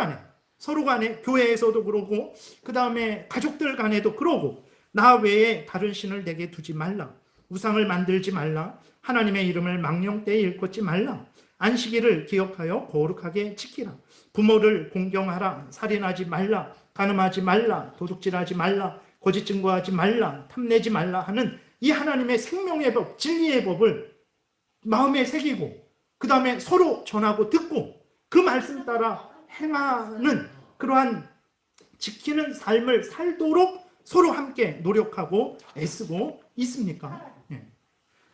간에 교회에서도 그러고 그 다음에 가족들 간에도 그러고 나 외에 다른 신을 내게 두지 말라. 우상을 만들지 말라. 하나님의 이름을 망령되이 일컫지 말라. 안식일을 기억하여 거룩하게 지키라. 부모를 공경하라. 살인하지 말라. 간음하지 말라. 도둑질하지 말라. 거짓 증거하지 말라. 탐내지 말라 하는 이 하나님의 생명의 법, 진리의 법을 마음에 새기고 그 다음에 서로 전하고 듣고 그 말씀 따라 행하는 그러한 지키는 삶을 살도록 서로 함께 노력하고 애쓰고 있습니까? 예.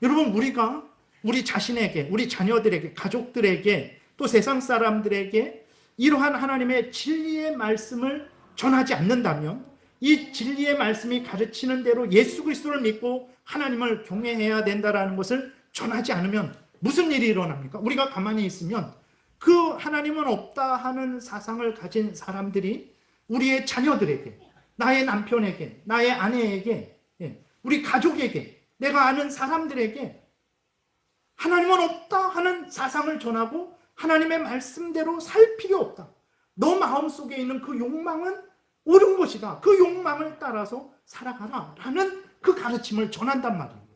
여러분, 우리가 우리 자신에게, 우리 자녀들에게, 가족들에게 또 세상 사람들에게 이러한 하나님의 진리의 말씀을 전하지 않는다면 이 진리의 말씀이 가르치는 대로 예수 그리스도를 믿고 하나님을 경외해야 된다는 것을 전하지 않으면 무슨 일이 일어납니까? 우리가 가만히 있으면 그 하나님은 없다 하는 사상을 가진 사람들이 우리의 자녀들에게, 나의 남편에게, 나의 아내에게, 우리 가족에게, 내가 아는 사람들에게 하나님은 없다 하는 사상을 전하고 하나님의 말씀대로 살 필요 없다. 너 마음속에 있는 그 욕망은 옳은 것이다. 그 욕망을 따라서 살아가라 라는 그 가르침을 전한단 말이에요.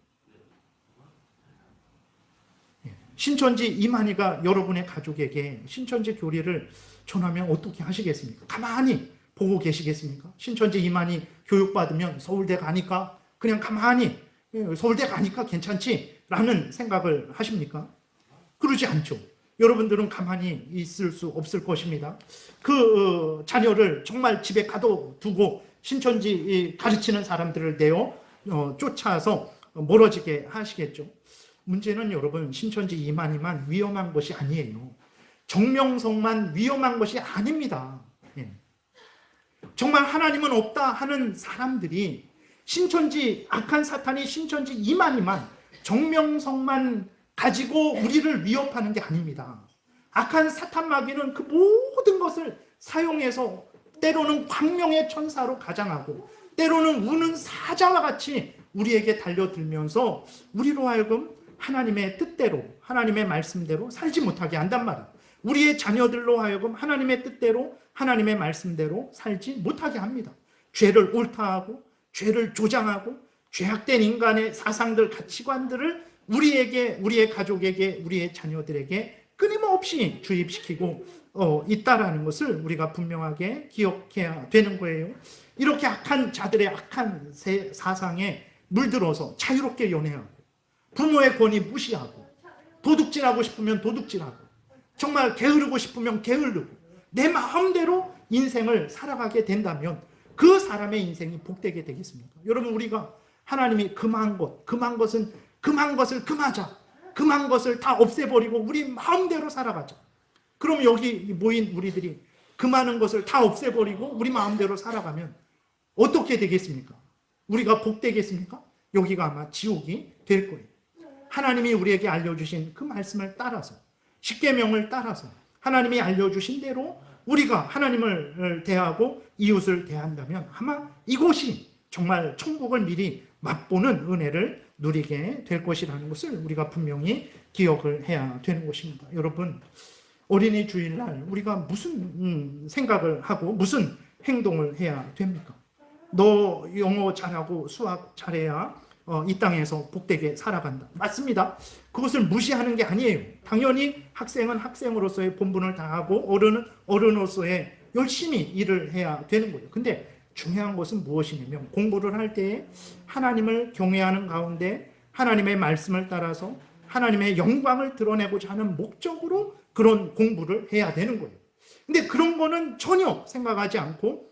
신천지 이만희가 여러분의 가족에게 신천지 교리를 전하면 어떻게 하시겠습니까? 가만히 보고 계시겠습니까? 신천지 이만희 교육받으면 서울대 가니까 그냥 가만히 서울대 가니까 괜찮지 라는 생각을 하십니까? 그러지 않죠. 여러분들은 가만히 있을 수 없을 것입니다. 그 자녀를 정말 집에 가둬두고 신천지 가르치는 사람들을 내어 쫓아서 멀어지게 하시겠죠. 문제는 여러분, 신천지 이만희만 위험한 것이 아니에요. 정명석만 위험한 것이 아닙니다. 정말 하나님은 없다 하는 사람들이 신천지, 악한 사탄이 신천지 이만희만, 정명석만 가지고 우리를 위협하는 게 아닙니다. 악한 사탄 마귀는 그 모든 것을 사용해서 때로는 광명의 천사로 가장하고 때로는 우는 사자와 같이 우리에게 달려들면서 우리로 하여금 하나님의 뜻대로, 하나님의 말씀대로 살지 못하게 한단 말이에요. 우리의 자녀들로 하여금 하나님의 뜻대로, 하나님의 말씀대로 살지 못하게 합니다. 죄를 옳다하고 죄를 조장하고 죄악된 인간의 사상들, 가치관들을 우리에게, 우리의 가족에게, 우리의 자녀들에게 끊임없이 주입시키고 있다라는 것을 우리가 분명하게 기억해야 되는 거예요. 이렇게 악한 자들의 악한 사상에 물들어서 자유롭게 연애하고 부모의 권위 무시하고 도둑질하고 싶으면 도둑질하고 정말 게으르고 싶으면 게으르고 내 마음대로 인생을 살아가게 된다면 그 사람의 인생이 복되게 되겠습니까? 여러분, 우리가 하나님이 금한 것을 금하자, 금한 것을 다 없애버리고 우리 마음대로 살아가자. 그럼 여기 모인 우리들이 금하는 것을 다 없애버리고 우리 마음대로 살아가면 어떻게 되겠습니까? 우리가 복되겠습니까? 여기가 아마 지옥이 될 거예요. 하나님이 우리에게 알려주신 그 말씀을 따라서, 십계명을 따라서 하나님이 알려주신 대로 우리가 하나님을 대하고 이웃을 대한다면 아마 이곳이 정말 천국을 미리 맛보는 은혜를 누리게 될 것이라는 것을 우리가 분명히 기억을 해야 되는 것입니다. 여러분, 어린이 주일날 우리가 무슨 생각을 하고 무슨 행동을 해야 됩니까? 너 영어 잘하고 수학 잘해야 이 땅에서 복되게 살아간다. 맞습니다. 그것을 무시하는 게 아니에요. 당연히 학생은 학생으로서의 본분을 다하고 어른은 어른으로서의 열심히 일을 해야 되는 거예요. 근데 중요한 것은 무엇이냐면 공부를 할 때에 하나님을 경외하는 가운데 하나님의 말씀을 따라서 하나님의 영광을 드러내고자 하는 목적으로 그런 공부를 해야 되는 거예요. 근데 그런 거는 전혀 생각하지 않고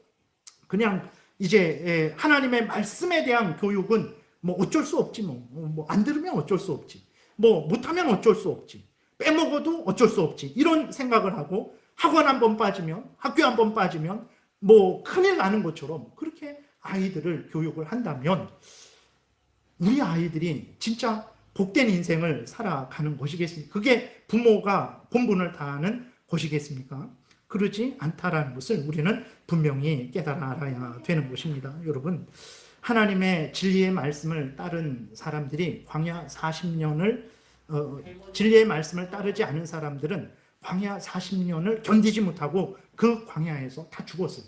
그냥 이제 하나님의 말씀에 대한 교육은 뭐 어쩔 수 없지, 뭐 안 들으면 어쩔 수 없지, 뭐 못하면 어쩔 수 없지, 빼먹어도 어쩔 수 없지, 이런 생각을 하고 학원 한번 빠지면, 학교 한번 빠지면 뭐 큰일 나는 것처럼 그렇게 아이들을 교육을 한다면 우리 아이들이 진짜 복된 인생을 살아가는 것이겠습니까? 그게 부모가 본분을 다하는 것이겠습니까? 그러지 않다라는 것을 우리는 분명히 깨달아 알아야 되는 것입니다. 여러분, 하나님의 진리의 말씀을 따른 사람들이 광야 40년을 진리의 말씀을 따르지 않은 사람들은 광야 40년을 견디지 못하고 그 광야에서 다 죽었어요.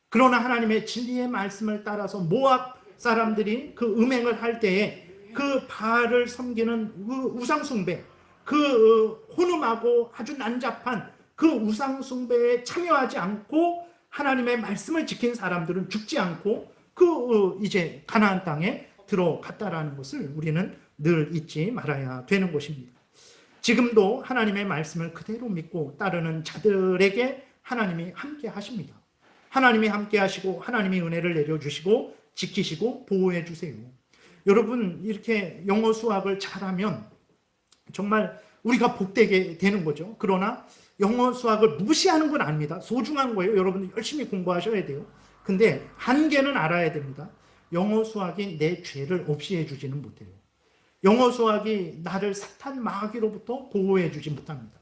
그러나 하나님의 진리의 말씀을 따라서 모압 사람들이 그 음행을 할 때에 그 바알을 섬기는 그 우상숭배, 그 혼음하고 아주 난잡한 그 우상숭배에 참여하지 않고 하나님의 말씀을 지킨 사람들은 죽지 않고 이제 가나안 땅에 들어갔다라는 것을 우리는 늘 잊지 말아야 되는 것입니다. 지금도 하나님의 말씀을 그대로 믿고 따르는 자들에게 하나님이 함께 하십니다. 하나님이 함께 하시고 하나님이 은혜를 내려주시고 지키시고 보호해 주세요. 여러분, 이렇게 영어 수학을 잘하면 정말 우리가 복되게 되는 거죠. 그러나 영어 수학을 무시하는 건 아닙니다. 소중한 거예요. 여러분 열심히 공부하셔야 돼요. 근데 한계는 알아야 됩니다. 영어 수학이 내 죄를 없이 해주지는 못해요. 영어 수학이 나를 사탄 마귀로부터 보호해 주지 못합니다.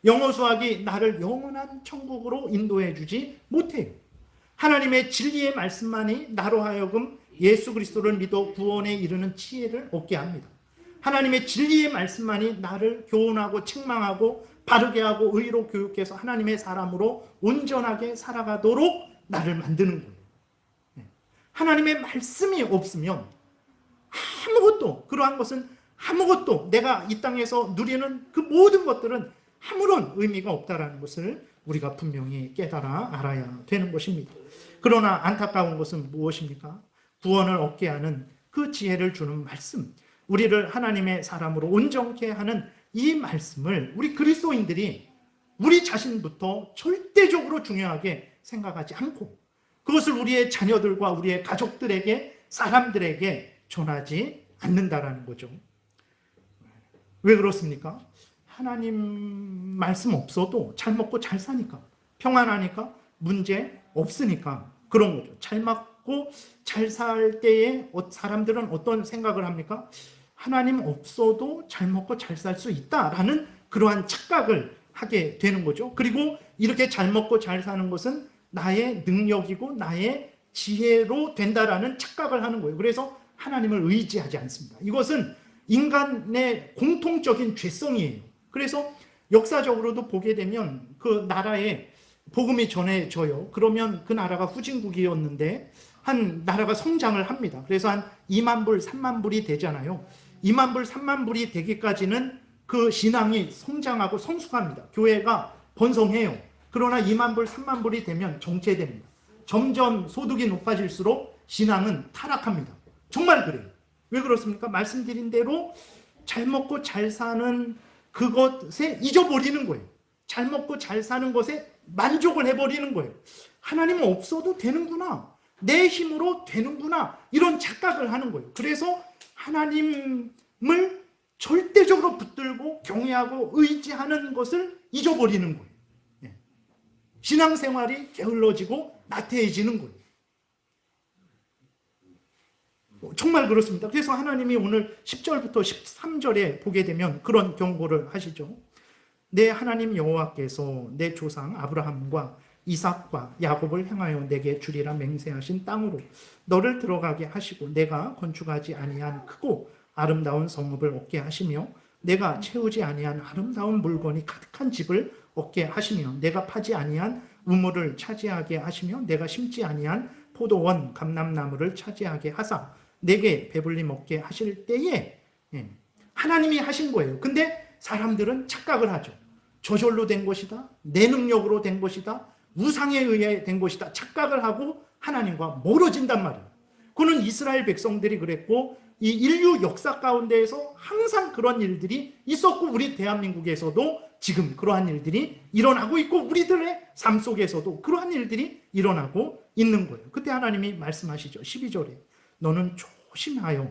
영어 수학이 나를 영원한 천국으로 인도해 주지 못해요. 하나님의 진리의 말씀만이 나로 하여금 예수 그리스도를 믿어 구원에 이르는 지혜를 얻게 합니다. 하나님의 진리의 말씀만이 나를 교훈하고 책망하고 바르게 하고 의로 교육해서 하나님의 사람으로 온전하게 살아가도록 나를 만드는 거예요. 하나님의 말씀이 없으면 아무것도, 그러한 것은 아무것도, 내가 이 땅에서 누리는 그 모든 것들은 아무런 의미가 없다라는 것을 우리가 분명히 깨달아 알아야 되는 것입니다. 그러나 안타까운 것은 무엇입니까? 구원을 얻게 하는 그 지혜를 주는 말씀, 우리를 하나님의 사람으로 온전케 하는 이 말씀을 우리 그리스도인들이 우리 자신부터 절대적으로 중요하게 생각하지 않고 그것을 우리의 자녀들과 우리의 가족들에게, 사람들에게 전하지 않는다라는 거죠. 왜 그렇습니까? 하나님 말씀 없어도 잘 먹고 잘 사니까, 평안하니까, 문제 없으니까 그런 거죠. 잘 먹고 잘 살 때에 사람들은 어떤 생각을 합니까? 하나님 없어도 잘 먹고 잘 살 수 있다라는 그러한 착각을 하게 되는 거죠. 그리고 이렇게 잘 먹고 잘 사는 것은 나의 능력이고 나의 지혜로 된다라는 착각을 하는 거예요. 그래서 하나님을 의지하지 않습니다. 이것은 인간의 공통적인 죄성이에요. 그래서 역사적으로도 보게 되면 그 나라에 복음이 전해져요. 그러면 그 나라가 후진국이었는데 한 나라가 성장을 합니다. 그래서 한 2만 불, 3만 불이 되잖아요. 2만 불, 3만 불이 되기까지는 그 신앙이 성장하고 성숙합니다. 교회가 번성해요. 그러나 2만 불, 3만 불이 되면 정체됩니다. 점점 소득이 높아질수록 신앙은 타락합니다. 정말 그래요. 왜 그렇습니까? 말씀드린 대로 잘 먹고 잘 사는 그것에 잊어버리는 거예요. 잘 먹고 잘 사는 것에 만족을 해버리는 거예요. 하나님은 없어도 되는구나. 내 힘으로 되는구나. 이런 착각을 하는 거예요. 그래서 하나님을 절대적으로 붙들고 경외하고 의지하는 것을 잊어버리는 거예요. 신앙생활이 게을러지고 나태해지는 거예요. 정말 그렇습니다. 그래서 하나님이 오늘 10절부터 13절에 보게 되면 그런 경고를 하시죠. 내 하나님 여호와께서 내 조상 아브라함과 이삭과 야곱을 향하여 내게 주리라 맹세하신 땅으로 너를 들어가게 하시고 내가 건축하지 아니한 크고 아름다운 성읍을 얻게 하시며 내가 채우지 아니한 아름다운 물건이 가득한 집을 얻게 하시며 내가 파지 아니한 우물을 차지하게 하시며 내가 심지 아니한 포도원 감람나무를 차지하게 하사 내게 배불림 얻게 하실 때에 하나님이 하신 거예요. 근데 사람들은 착각을 하죠. 저절로 된 것이다. 내 능력으로 된 것이다. 우상에 의해 된 것이다. 착각을 하고 하나님과 멀어진단 말이에요. 그는 이스라엘 백성들이 그랬고 이 인류 역사 가운데에서 항상 그런 일들이 있었고 우리 대한민국에서도 지금 그러한 일들이 일어나고 있고 우리들의 삶 속에서도 그러한 일들이 일어나고 있는 거예요. 그때 하나님이 말씀하시죠. 12절에 너는 조심하여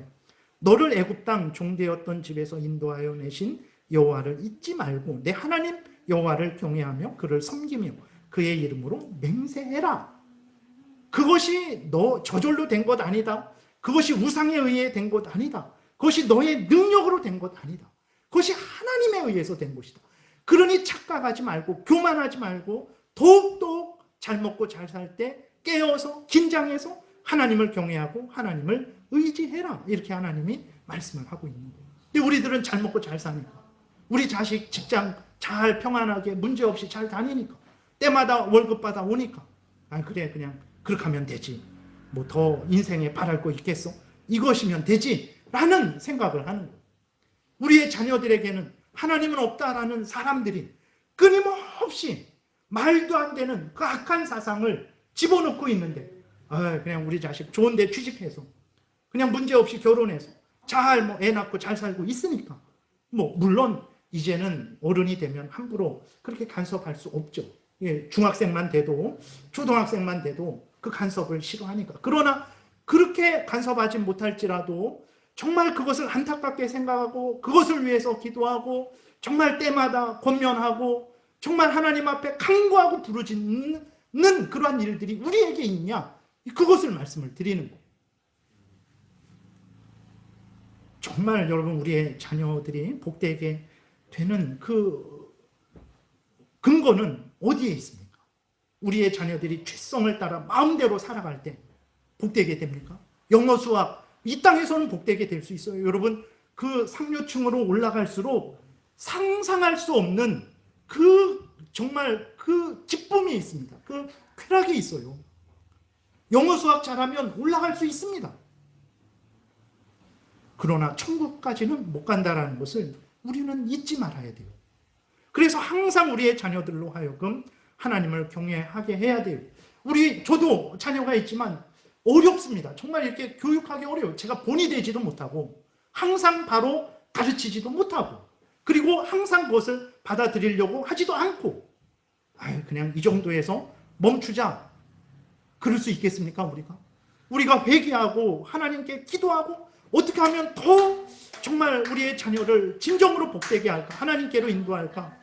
너를 애굽 땅 종되었던 집에서 인도하여 내신 여호와를 잊지 말고 내 하나님 여호와를 경외하며 그를 섬기며 그의 이름으로 맹세해라. 그것이 너 저절로 된 것 아니다. 그것이 우상에 의해 된 것 아니다. 그것이 너의 능력으로 된 것 아니다. 그것이 하나님에 의해서 된 것이다. 그러니 착각하지 말고 교만하지 말고 더욱더 잘 먹고 잘 살 때 깨어서 긴장해서 하나님을 경외하고 하나님을 의지해라. 이렇게 하나님이 말씀을 하고 있는 거예요. 근데 우리들은 잘 먹고 잘 사니까 우리 자식 직장 잘 평안하게 문제없이 잘 다니니까 때마다 월급 받아 오니까 그래 그냥 그렇게 하면 되지. 뭐 더 인생에 바랄 거 있겠어? 이것이면 되지 라는 생각을 하는 거예요. 우리의 자녀들에게는 하나님은 없다라는 사람들이 끊임없이 말도 안 되는 그 악한 사상을 집어넣고 있는데 그냥 우리 자식 좋은 데 취직해서 그냥 문제없이 결혼해서 잘 애 낳고 잘 살고 있으니까 물론 이제는 어른이 되면 함부로 그렇게 간섭할 수 없죠. 중학생만 돼도 초등학생만 돼도 그 간섭을 싫어하니까. 그러나 그렇게 간섭하지 못할지라도 정말 그것을 안타깝게 생각하고 그것을 위해서 기도하고 정말 때마다 권면하고 정말 하나님 앞에 간구하고 부르짖는 그러한 일들이 우리에게 있냐? 그것을 말씀을 드리는 거예요. 정말 여러분 우리의 자녀들이 복되게 되는 그 근거는 어디에 있습니까? 우리의 자녀들이 죄성을 따라 마음대로 살아갈 때 복되게 됩니까? 영어 수학 이 땅에서는 복되게 될 수 있어요. 여러분 그 상류층으로 올라갈수록 상상할 수 없는 정말 그 기쁨이 있습니다. 그 쾌락이 있어요. 영어 수학 잘하면 올라갈 수 있습니다. 그러나 천국까지는 못 간다라는 것을 우리는 잊지 말아야 돼요. 그래서 항상 우리의 자녀들로 하여금 하나님을 경외하게 해야 돼요. 저도 자녀가 있지만 어렵습니다. 정말 이렇게 교육하기 어려워요. 제가 본이 되지도 못하고 항상 바로 가르치지도 못하고 그리고 항상 그것을 받아들이려고 하지도 않고 그냥 이 정도에서 멈추자. 그럴 수 있겠습니까? 우리가 회개하고 하나님께 기도하고 어떻게 하면 더 정말 우리의 자녀를 진정으로 복되게 할까? 하나님께로 인도할까?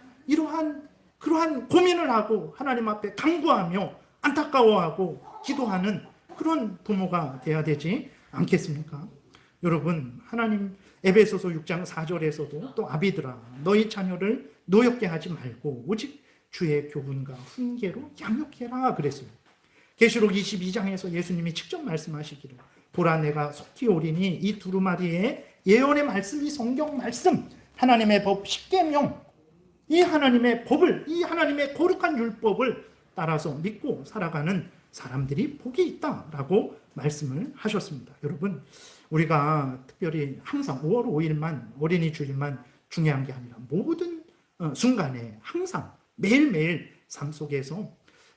그러한 고민을 하고 하나님 앞에 간구하며 안타까워하고 기도하는 그런 부모가 돼야 되지 않겠습니까? 여러분 하나님 에베소서 6장 4절에서도 또 아비들아 너희 자녀를 노엽게 하지 말고 오직 주의 교훈과 훈계로 양육해라 그랬어요. 계시록 22장에서 예수님이 직접 말씀하시기를 보라 내가 속히 오리니 이 두루마리의 예언의 말씀 이 성경 말씀 하나님의 법 10계명 이 하나님의 법을 이 하나님의 거룩한 율법을 따라서 믿고 살아가는 사람들이 복이 있다라고 말씀을 하셨습니다. 여러분 우리가 특별히 항상 5월 5일만 어린이 주일만 중요한 게 아니라 모든 순간에 항상 매일매일 삶 속에서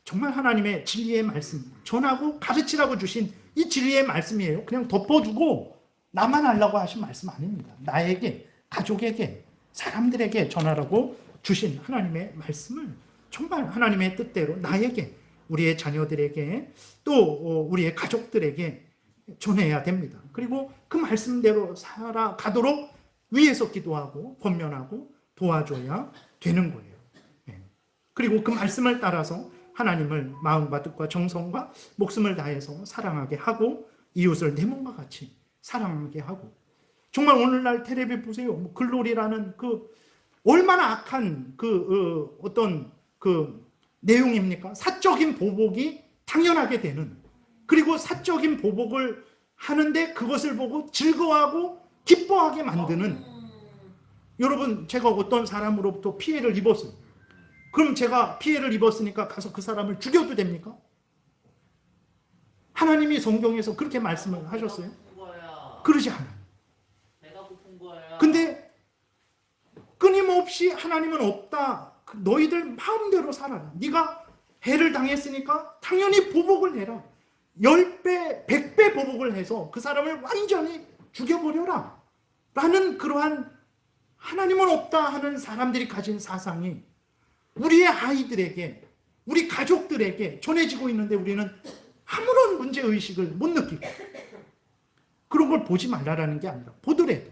정말 하나님의 진리의 말씀 전하고 가르치라고 주신 이 진리의 말씀이에요. 그냥 덮어두고 나만 하려고 하신 말씀 아닙니다. 나에게, 가족에게, 사람들에게 전하라고 주신 하나님의 말씀을 정말 하나님의 뜻대로 나에게, 우리의 자녀들에게, 또 우리의 가족들에게 전해야 됩니다. 그리고 그 말씀대로 살아가도록 위에서 기도하고 권면하고 도와줘야 되는 거예요. 그리고 그 말씀을 따라서 하나님을 마음과 뜻과 정성과 목숨을 다해서 사랑하게 하고 이웃을 내 몸과 같이 사랑하게 하고, 정말 오늘날 텔레비 보세요. 뭐 글로리라는 그 얼마나 악한 어떤 내용입니까? 사적인 보복이 당연하게 되는, 그리고 사적인 보복을 하는데 그것을 보고 즐거워하고 기뻐하게 만드는. 여러분, 제가 어떤 사람으로부터 피해를 입었어요. 그럼 제가 피해를 입었으니까 가서 그 사람을 죽여도 됩니까? 하나님이 성경에서 그렇게 말씀을 하셨어요? 그러지 않아요. 근데 끊임없이 하나님은 없다. 너희들 마음대로 살아라. 네가 해를 당했으니까 당연히 보복을 해라. 10배, 100배 보복을 해서 그 사람을 완전히 죽여버려라. 라는 그러한 하나님은 없다 하는 사람들이 가진 사상이 우리의 아이들에게, 우리 가족들에게 전해지고 있는데 우리는 아무런 문제의식을 못 느끼고, 그런 걸 보지 말라라는 게 아니라 보더라도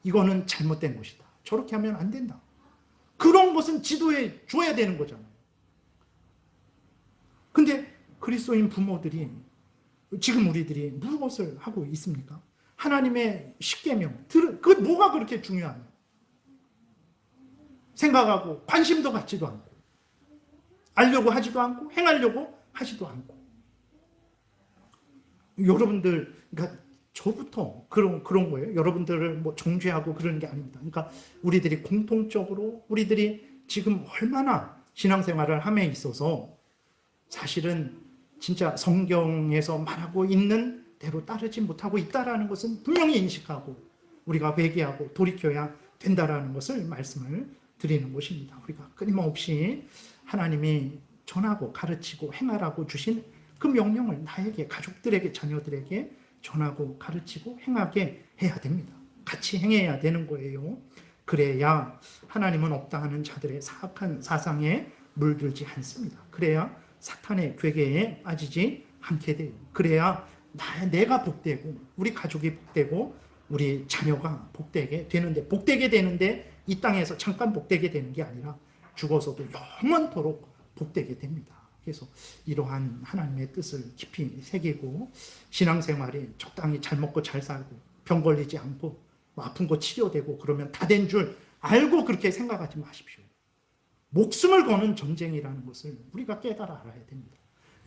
이거는 잘못된 것이다. 저렇게 하면 안 된다. 그런 것은 지도해 줘야 되는 거잖아요. 근데 그리스도인 부모들이, 지금 우리들이 무엇을 하고 있습니까? 하나님의 십계명, 그 뭐가 그렇게 중요하냐? 생각하고 관심도 갖지도 않고, 알려고 하지도 않고, 행하려고 하지도 않고. 여러분들, 그러니까 저부터 그런 거예요. 여러분들을 뭐 정죄하고 그러는 게 아닙니다. 그러니까 우리들이 공통적으로, 우리들이 지금 얼마나 신앙생활을 함에 있어서 사실은 진짜 성경에서 말하고 있는 대로 따르지 못하고 있다라는 것은 분명히 인식하고 우리가 회개하고 돌이켜야 된다라는 것을 말씀을 드리는 것입니다. 우리가 끊임없이 하나님이 전하고 가르치고 행하라고 주신 그 명령을 나에게, 가족들에게, 자녀들에게 전하고 가르치고 행하게 해야 됩니다. 같이 행해야 되는 거예요. 그래야 하나님은 없다 하는 자들의 사악한 사상에 물들지 않습니다. 그래야 사탄의 괴계에 빠지지 않게 돼요. 그래야 내가 복되고 우리 가족이 복되고 우리 자녀가 복되게 되는데 이 땅에서 잠깐 복되게 되는 게 아니라 죽어서도 영원토록 복되게 됩니다. 그래서 이러한 하나님의 뜻을 깊이 새기고 신앙생활이 적당히 잘 먹고 잘 살고 병 걸리지 않고 뭐 아픈 거 치료되고 그러면 다 된 줄 알고 그렇게 생각하지 마십시오. 목숨을 거는 전쟁이라는 것을 우리가 깨달아 알아야 됩니다.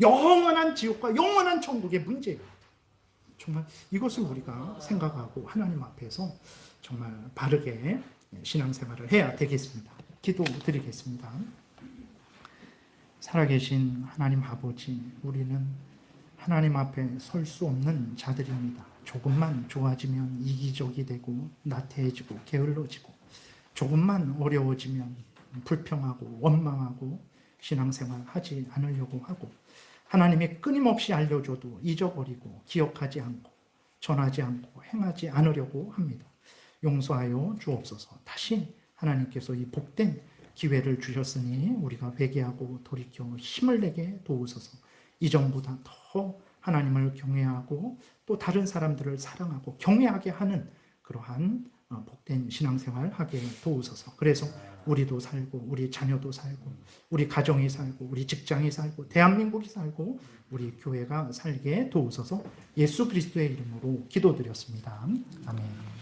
영원한 지옥과 영원한 천국의 문제예요. 정말 이것을 우리가 생각하고 하나님 앞에서 정말 바르게 신앙생활을 해야 되겠습니다. 기도드리겠습니다. 살아계신 하나님 아버지, 우리는 하나님 앞에 설 수 없는 자들입니다. 조금만 좋아지면 이기적이 되고 나태해지고 게을러지고, 조금만 어려워지면 불평하고 원망하고 신앙생활 하지 않으려고 하고, 하나님이 끊임없이 알려줘도 잊어버리고 기억하지 않고 전하지 않고 행하지 않으려고 합니다. 용서하여 주옵소서. 다시 하나님께서 이 복된 기회를 주셨으니 우리가 회개하고 돌이켜 힘을 내게 도우소서. 이전보다 더 하나님을 경외하고 또 다른 사람들을 사랑하고 경외하게 하는 그러한 복된 신앙생활 하게 도우소서. 그래서 우리도 살고 우리 자녀도 살고 우리 가정이 살고 우리 직장이 살고 대한민국이 살고 우리 교회가 살게 도우소서. 예수 그리스도의 이름으로 기도드렸습니다. 아멘.